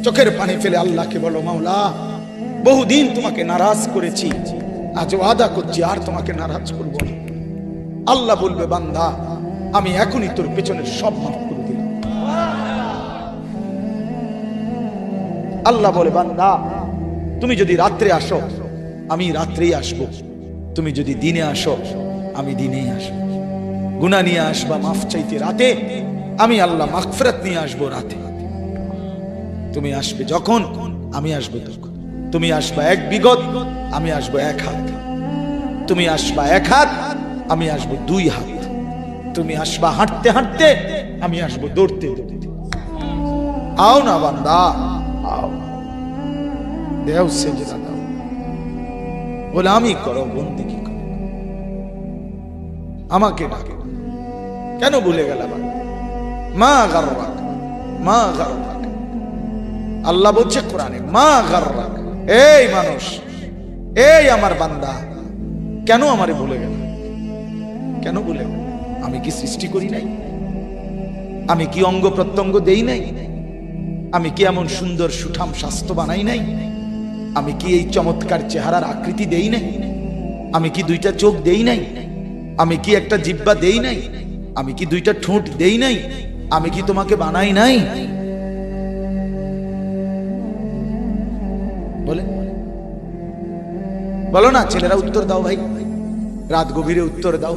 চোখের পানি ফেলে আল্লাহকে বলো, মাওলা বহুদিন তোমাকে নারাজ করেছি, আজ ওয়াদা করছি আর তোমাকে নারাজ করব না। আল্লাহ বলবে, বান্দা আমি এখনই তোর পেছনের সব মাফ করে দিলাম। আল্লাহ বলে, বান্দা তুমি যদি রাত্রে আসো আমি রাত্রেই আসবো, তুমি যদি দিনে আসো আমি দিনেই আসবো। গুনাহ নিয়ে আসবা মাফ চাইতে রাতে, আমি আল্লাহ মাগফিরাত নিয়ে আসবো রাতে। তুমি আসবে যখন আমি আসবো তখন। তুমি আসবা এক বিগত, আমি আসবো এক হাত। তুমি আসবা এক হাত, আমি আসবো দুই হাত। তুমি আসবা হাঁটতে হাঁটতে, আমি আসবো দৌড়তে দৌড়তে। আও না বান্দা, আও, দেও সেজদা দাও, গোলামি করো, বন্দেগী করো, আমাকে ডাকে। কেন ভুলে গেলাম? মা গাররাক, মা গাররাক। আল্লাহ বলছে কোরআনে, মা গাররাক। এই মানুষ, এই আমার বান্দা, কেন আমারে ভুলে গেল? কেন ভুলে গেল? আমি কি সৃষ্টি করি নাই? আমি কি অঙ্গ প্রত্যঙ্গ দেই নাই? আমি কি এমন সুন্দর সুঠাম স্বাস্থ্য বানাই নাই? আমি কি এই চমৎকার চেহারার আকৃতি দেই নাই? আমি কি দুইটা চোখ দেই নাই? আমি কি একটা জিহ্বা দেই নাই? আমি কি দুইটা ঠোঁট দেই নাই? আমি কি তোমাকে বানাই নাই? বলে বলো না ছেলেরা, উত্তর দাও ভাই। রাত গভীরে উত্তর দাও।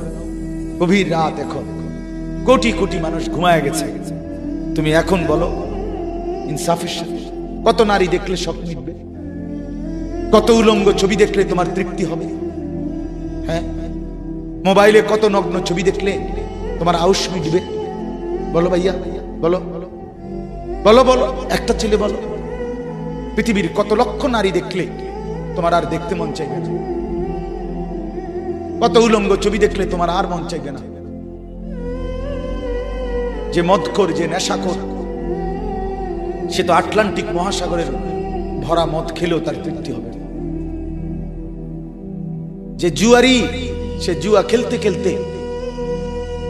গভীর রাত, এখন কোটি কোটি মানুষ ঘুমায় গেছে। তুমি এখন বলো ইনসাফের সাথে, কত নারী দেখলে শখ মিটবে? কত উলঙ্গ ছবি দেখলে তোমার তৃপ্তি হবে? হ্যাঁ, মোবাইলে কত নগ্ন ছবি দেখলে তোমার আউশ মিটবে? বলো ভাইয়া, বলো বলো বলো, একটা ছেলে বলো। পৃথিবীর কত লক্ষ নারী দেখলে তোমার আর দেখতে মন চাইবে না? কত উলঙ্গ ছবি দেখলে তোমার আর মন চাইবে না? যে মদখোর, যে নেশাখোর, সে তো আটলান্টিক মহাসাগরের ভরা মদ খেলেও তার তৃপ্তি হবে। যে জুয়ারি, সে জুয়া খেলতে খেলতে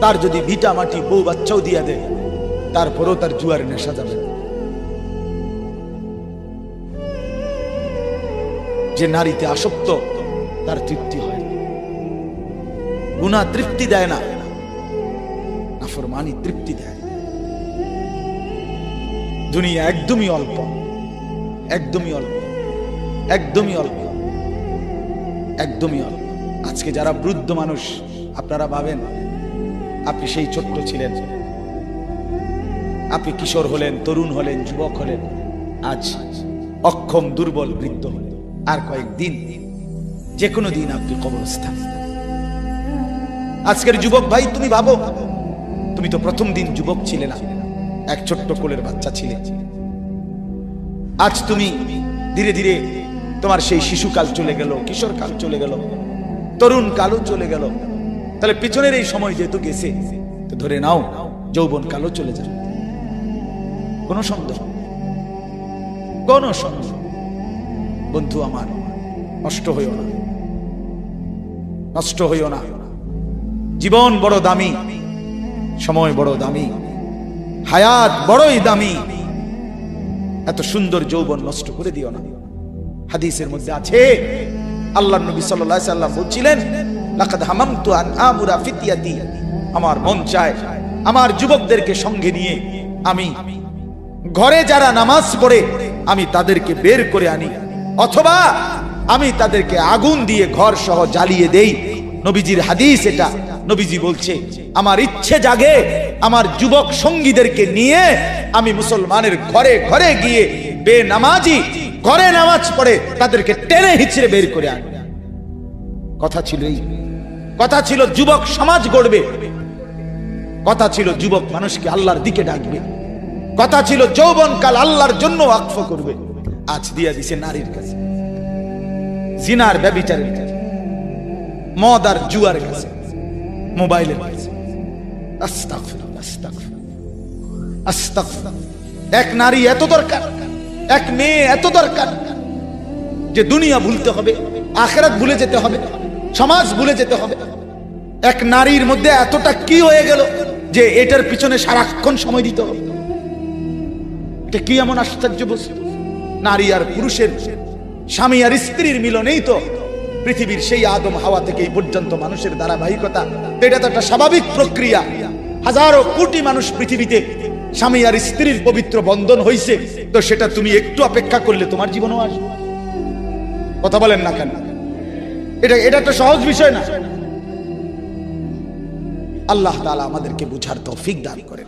তার যদি ভিটা মাটি বউ বাচ্চাও দিয়া দেয়, তারপরেও তার জুয়ার নেশা যাবে। যে নারীতে আসক্ত, তার তৃপ্তি হয়। গুনাহ তৃপ্তি দেয় না, নাফরমানি তৃপ্তি দেয়। দুনিয়া একদমই অল্প, একদমই অল্প, একদমই অল্প, একদমই অল্প। আজকে যারা বৃদ্ধ মানুষ, আপনারা ভাবেন আপনি সেই ছোট্ট ছিলেন, আপনি কিশোর হলেন, তরুণ হলেন, যুবক হলেন, আজ অক্ষম দুর্বল বৃদ্ধ হলেন। আর কয়েকদিন, যে কোনো দিন আপনি কবরস্থান। আজকের যুবক ভাই, তুমি ভাবো, তুমি তো প্রথম দিন যুবক ছিলে না, এক ছোট্ট কোলের বাচ্চা ছিলে। আজ তুমি ধীরে ধীরে তোমার সেই শিশুকাল চলে গেল, কিশোর কাল চলে গেল, তরুণ কালও চলে গেল। তাহলে পিছনের এই সময় যেহেতু গেছে, তো ধরে নাও যৌবন কালও চলে যাবে। কোন সন্দেহ, কোন সন্দেহ। বন্ধু আমার, নষ্ট হইও না, নষ্ট হইও না। জীবন বড় দামি, সময় বড় দামি, হায়াত বড়ই দামি। এত সুন্দর যৌবন নষ্ট করে দিও না। হাদিসের মধ্যে আছে, আল্লাহর নবী সাল্লাল্লাহু আলাইহি সাল্লাম বলছিলেন, লাকাদ হামামতু আন আমুরা ফিতিয়াতি, আমার মন চায় আমার যুবকদেরকে সঙ্গে নিয়ে আমি ঘরে যারা নামাজ পড়ে আমি তাদেরকে বের করে আনি, অথবা আমি তাদেরকে আগুন দিয়ে ঘর সহ জ্বালিয়ে দেই। নবীজির হাদিস এটা। নবীজি বলছে, আমার ইচ্ছে জাগে আমার যুবক সঙ্গীদেরকে নিয়ে আমি মুসলমানের ঘরে ঘরে গিয়ে বেনামাজি ঘরে নামাজ পড়ে তাদেরকে টেনে হিচড়ে বের করে আনি। কথা ছিল এই, কথা ছিল যুবক সমাজ গড়বে, কথা ছিল যুবক মানুষকে আল্লাহর দিকে ডাকবে, কথা ছিল যৌবনকাল আল্লাহর জন্য ওয়াকফ করবে। আজ দিয়া দিছে নারীর কাছে, জিনার ব্যভিচারের কাছে, মদ আর জুয়ার কাছে, মোবাইলের কাছে। আস্তাগফিরুল্লাহ, আস্তাগফিরুল্লাহ, আস্তাগফিরুল্লাহ। এক নারী এত দরকার, এক মেয়ে এত দরকার যে দুনিয়া ভুলতে হবে, আখিরাত ভুলে যেতে হবে, সমাজ ভুলে যেতে হবে। এক নারীর মধ্যে এতটা কি হয়ে গেল যে এটার পিছনে সারাক্ষণ সময় দিতে হবে? এটা কি এমন আশ্চর্য বস্তু? নারী আর পুরুষের, স্বামী আর স্ত্রীর মিলনেই তো পৃথিবীর সেই আদম হাওয়া থেকে এই পর্যন্ত মানুষের ধারাবাহিকতা। এটা তো একটা স্বাভাবিক প্রক্রিয়া। হাজারো কোটি মানুষ পৃথিবীতে স্বামী আর স্ত্রীর পবিত্র বন্ধন হইছে, তো সেটা তুমি একটু অপেক্ষা করলে তোমার জীবনও আসবে। কথা বলেন না কেন? এটা একটা সহজ বিষয় না। আল্লাহ তাআলা আমাদেরকে বুঝার তৌফিক দান করেন।